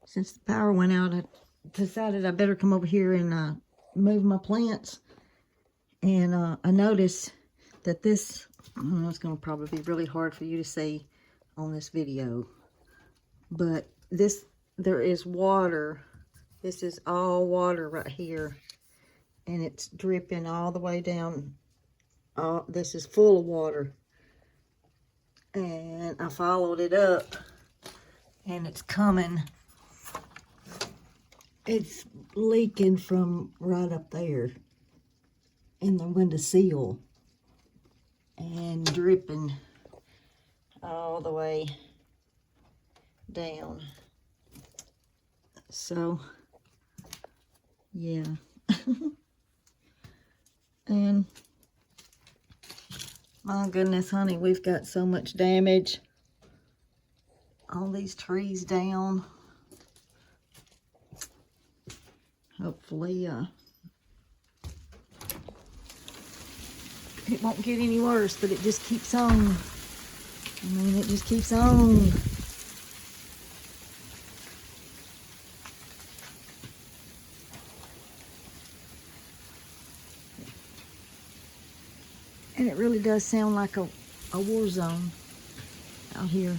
Since the power went out, I decided I better come over here and move my plants. And I noticed that this, it's going to probably be really hard for you to see on this video, but there is water. This is all water right here, and it's dripping all the way down. This is full of water, and I followed it up, and it's coming. It's leaking from right up there in the windowsill and dripping all the way down. So, yeah. And my goodness, honey, we've got so much damage. All these trees down. Hopefully, it won't get any worse, but it just keeps on. I mean, it just keeps on. And it really does sound like a war zone out here.